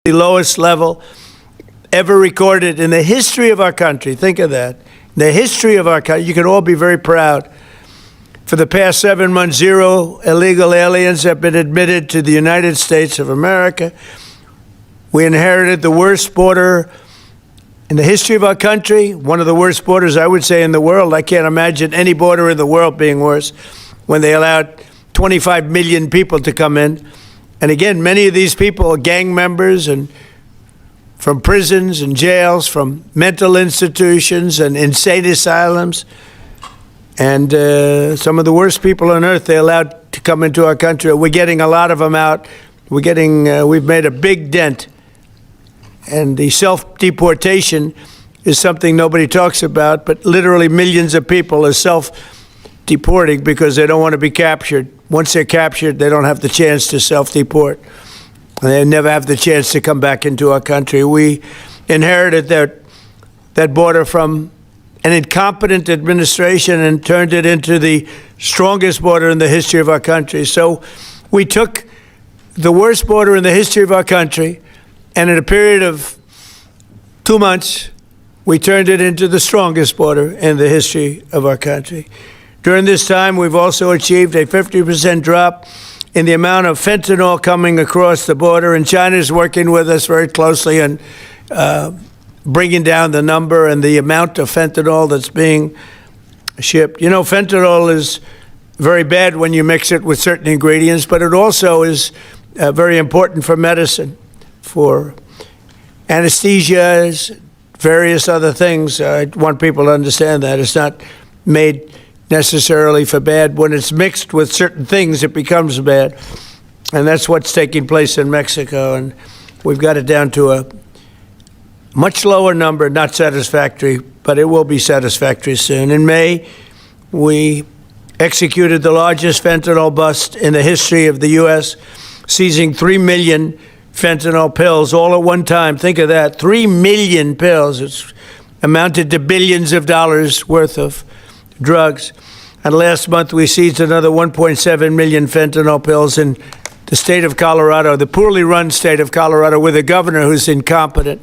the lowest level ever recorded in the history of our country. Think of that. The history of our country. You can all be very proud. For the past 7 months, 0 illegal aliens have been admitted to the United States of America. We inherited the worst border in the history of our country, one of the worst borders, I would say, in the world. I can't imagine any border in the world being worse when they allowed 25 million people to come in. And again, many of these people are gang members and from prisons and jails, from mental institutions and insane asylums. And some of the worst people on earth they allowed to come into our country. We're getting a lot of them out. We've made a big dent. And the self-deportation is something nobody talks about, but literally millions of people are self-deporting because they don't want to be captured. Once they're captured, they don't have the chance to self-deport. They never have the chance to come back into our country. We inherited that border from an incompetent administration and turned it into the strongest border in the history of our country. So we took the worst border in the history of our country, and in a period of 2 months, we turned it into the strongest border in the history of our country. During this time, we've also achieved a 50% drop in the amount of fentanyl coming across the border, and China is working with us very closely on bringing down the number and the amount of fentanyl that's being shipped. You know, fentanyl is very bad when you mix it with certain ingredients, but it also is very important for medicine, for anesthesias, various other things. I want people to understand that. It's not made necessarily for bad. When it's mixed with certain things, it becomes bad. And that's what's taking place in Mexico. And we've got it down to a much lower number, not satisfactory, but it will be satisfactory soon. In May, we executed the largest fentanyl bust in the history of the U.S., seizing 3 million fentanyl pills all at one time. Think of that, 3 million pills. It's amounted to billions of dollars worth of drugs. And last month, we seized another 1.7 million fentanyl pills in the state of Colorado, the poorly run state of Colorado, with a governor who's incompetent.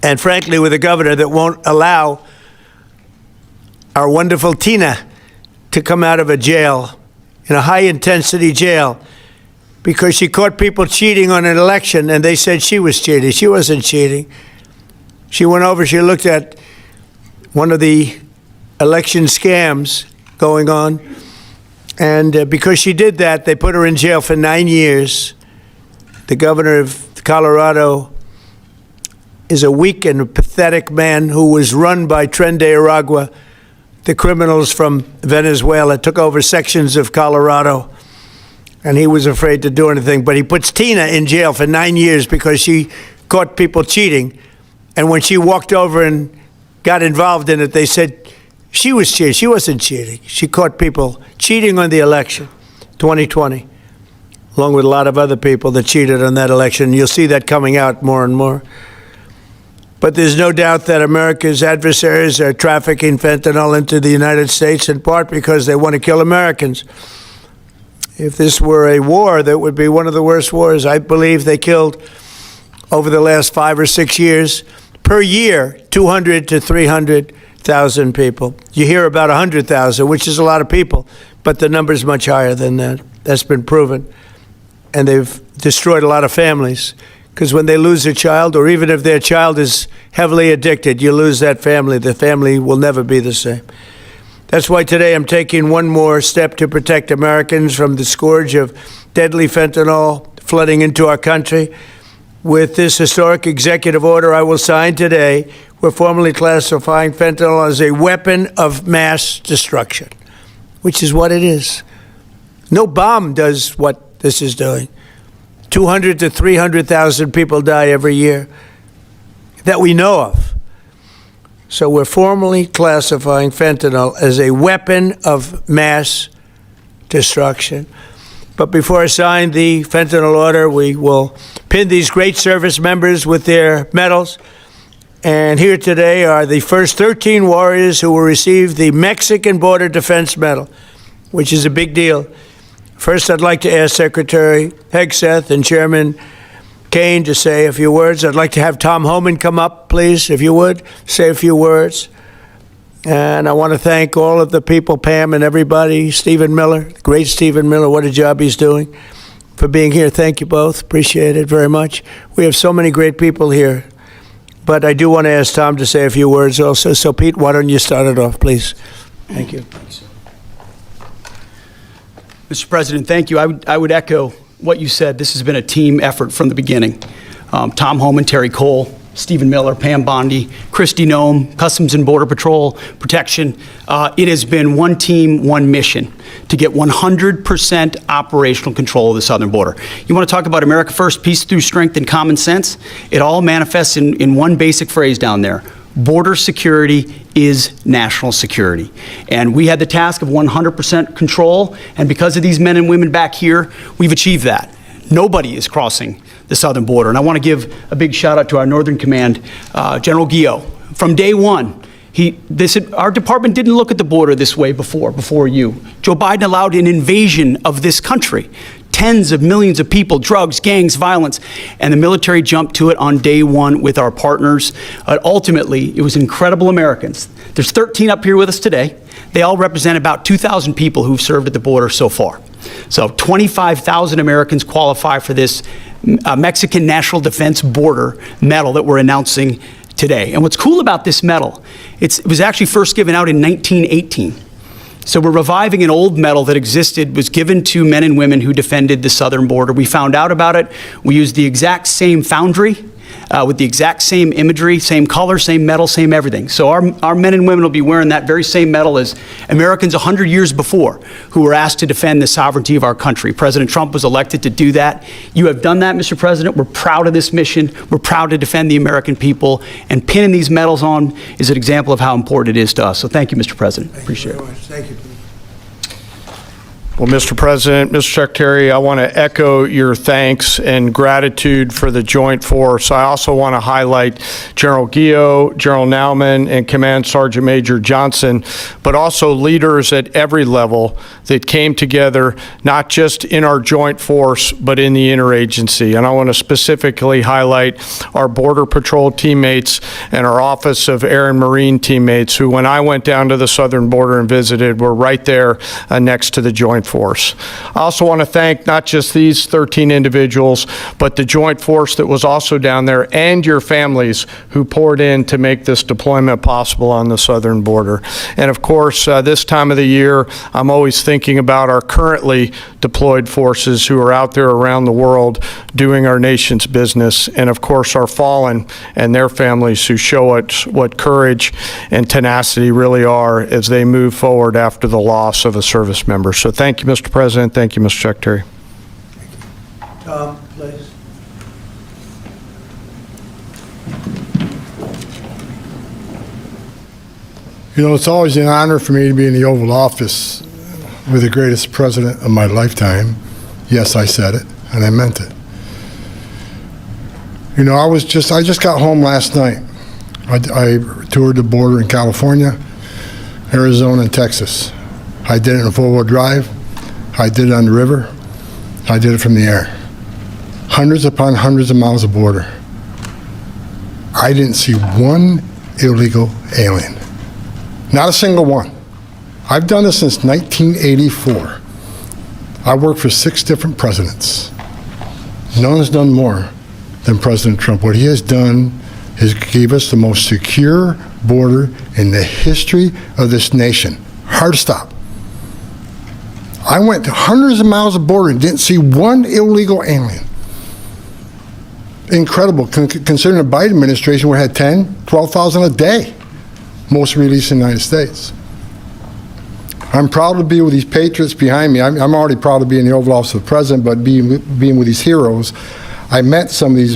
And frankly, with a governor that won't allow our wonderful Tina to come out of a jail, in a high-intensity jail, because she caught people cheating on an election, and they said she was cheating. She wasn't cheating. She went over, she looked at one of the election scams going on, and because she did that, they put her in jail for 9 years. The governor of Colorado is a weak and pathetic man who was run by Tren de Aragua, the criminals from Venezuela, took over sections of Colorado, and he was afraid to do anything. But he puts Tina in jail for 9 years because she caught people cheating. And when she walked over and got involved in it, they said she was cheating. She wasn't cheating. She caught people cheating on the election, 2020, along with a lot of other people that cheated on that election. You'll see that coming out more and more. But there's no doubt that America's adversaries are trafficking fentanyl into the United States, in part because they want to kill Americans. If this were a war, that would be one of the worst wars. I believe they killed, over the last 5 or 6 years, per year, 200 to 300,000 people. You hear about 100,000, which is a lot of people, but the number is much higher than that. That's been proven. And they've destroyed a lot of families. Because when they lose a child, or even if their child is heavily addicted, you lose that family. The family will never be the same. That's why today I'm taking one more step to protect Americans from the scourge of deadly fentanyl flooding into our country. With this historic executive order I will sign today, we're formally classifying fentanyl as a weapon of mass destruction, which is what it is. No bomb does what this is doing. 200 to 300,000 people die every year that we know of. So we're formally classifying fentanyl as a weapon of mass destruction. But before I sign the fentanyl order, we will pin these great service members with their medals. And here today are the first 13 warriors who will receive the Mexican Border Defense Medal, which is a big deal. First, I'd like to ask Secretary Hegseth and Chairman Kane to say a few words. I'd like to have Tom Homan come up, please, if you would, say a few words. And I want to thank all of the people, Pam and everybody, Stephen Miller, the great Stephen Miller, what a job he's doing, for being here. Thank you both. Appreciate it very much. We have so many great people here. But I do want to ask Tom to say a few words also. So, Pete, why don't you start it off, please? Thank you. Mr. President, thank you. I would echo what you said. This has been a team effort from the beginning. Tom Homan, Terry Cole, Stephen Miller, Pam Bondi, Christy Nome, Customs and Border Patrol, Protection. It has been one team, one mission to get 100% operational control of the southern border. You want to talk about America First, peace through strength and common sense? It all manifests in one basic phrase down there. Border security is national security. And we had the task of 100% control, and because of these men and women back here, we've achieved that. Nobody is crossing the southern border. And I want to give a big shout out to our Northern Command, General Guillot. From day one, our department didn't look at the border this way before you. Joe Biden allowed an invasion of this country. Tens of millions of people, drugs, gangs, violence, and the military jumped to it on day one with our partners. Ultimately, it was incredible Americans. There's 13 up here with us today. They all represent about 2,000 people who've served at the border so far. So 25,000 Americans qualify for this Mexican National Defense Border Medal that we're announcing today. And what's cool about this medal, it was actually first given out in 1918. So we're reviving an old medal that existed, was given to men and women who defended the southern border. We found out about it. We used the exact same foundry with the exact same imagery, same color, same medal, same everything. So our men and women will be wearing that very same medal as Americans 100 years before who were asked to defend the sovereignty of our country. President Trump was elected to do that. You have done that, Mr. President. We're proud of this mission. We're proud to defend the American people. And pinning these medals on is an example of how important it is to us. So thank you, Mr. President. Appreciate it. Thank you. Well, Mr. President, Mr. Secretary, I want to echo your thanks and gratitude for the joint force. I also want to highlight General Guillot, General Nauman, and Command Sergeant Major Johnson, but also leaders at every level that came together, not just in our joint force, but in the interagency. And I want to specifically highlight our Border Patrol teammates and our Office of Air and Marine teammates, who, when I went down to the southern border and visited, were right there next to the joint force. I also want to thank not just these 13 individuals, but the joint force that was also down there, and your families who poured in to make this deployment possible on the southern border. And of course, this time of the year, I'm always thinking about our currently deployed forces who are out there around the world doing our nation's business, and of course our fallen and their families who show us what courage and tenacity really are as they move forward after the loss of a service member. So thank you, Mr. President. Thank you, Mr. Secretary. Tom, please. You know, it's always an honor for me to be in the Oval Office with the greatest president of my lifetime. Yes, I said it, and I meant it. You know, I just got home last night. I toured the border in California, Arizona, and Texas. I did it in a four-wheel drive. I did it on the river. I did it from the air. Hundreds upon hundreds of miles of border. I didn't see one illegal alien. Not a single one. I've done this since 1984. I worked for 6 different presidents. No one's done more than President Trump. What he has done is gave us the most secure border in the history of this nation. Hard to stop. I went to hundreds of miles of border and didn't see one illegal alien. Incredible, considering the Biden administration, we had 10, 12,000 a day, most released in the United States. I'm proud to be with these patriots behind me. I'm already proud to be in the Oval Office of the President, but being with these heroes, I met some of these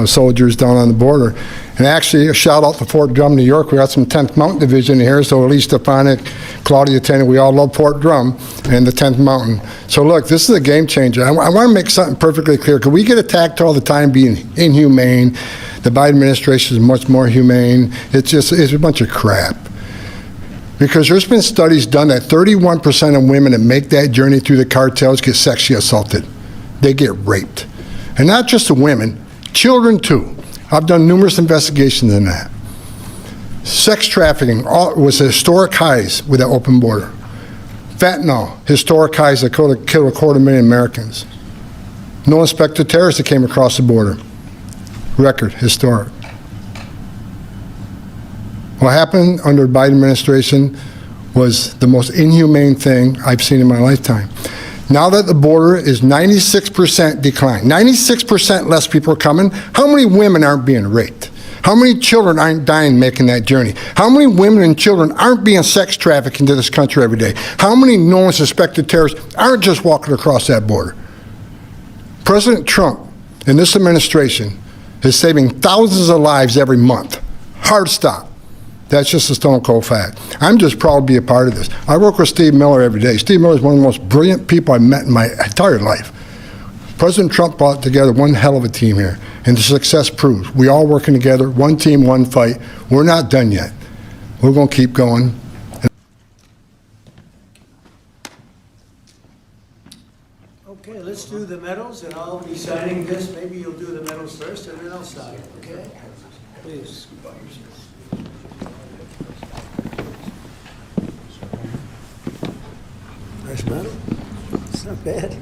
soldiers down on the border. And actually, a shout out to Fort Drum, New York. We got some 10th Mountain Division here, so Elise Stefanik, Claudia Tennant, we all love Fort Drum and the 10th Mountain. So look, this is a game changer. I want to make something perfectly clear, because we get attacked all the time being inhumane. The Biden administration is much more humane. It's a bunch of crap. Because there's been studies done that 31% of women that make that journey through the cartels get sexually assaulted. They get raped. And not just the women, children too. I've done numerous investigations in that. Sex trafficking was at historic highs with that open border. Fentanyl, historic highs that killed 250,000 Americans. No inspector terrorists that came across the border. Record, historic. What happened under the Biden administration was the most inhumane thing I've seen in my lifetime. Now that the border is 96% decline, 96% less people are coming, how many women aren't being raped? How many children aren't dying making that journey? How many women and children aren't being sex trafficked into this country every day? How many known suspected terrorists aren't just walking across that border? President Trump and this administration is saving thousands of lives every month. Hard stop. That's just a stone cold fact. I'm just proud to be a part of this. I work with Steve Miller every day. Steve Miller is one of the most brilliant people I've met in my entire life. President Trump brought together one hell of a team here, and the success proves. We all working together, one team, one fight. We're not done yet. We're going to keep going. Okay, let's do the medals, and I'll be signing this. Maybe you'll do the medals first, and then I'll sign, okay? Please. Nice medal. It's not bad.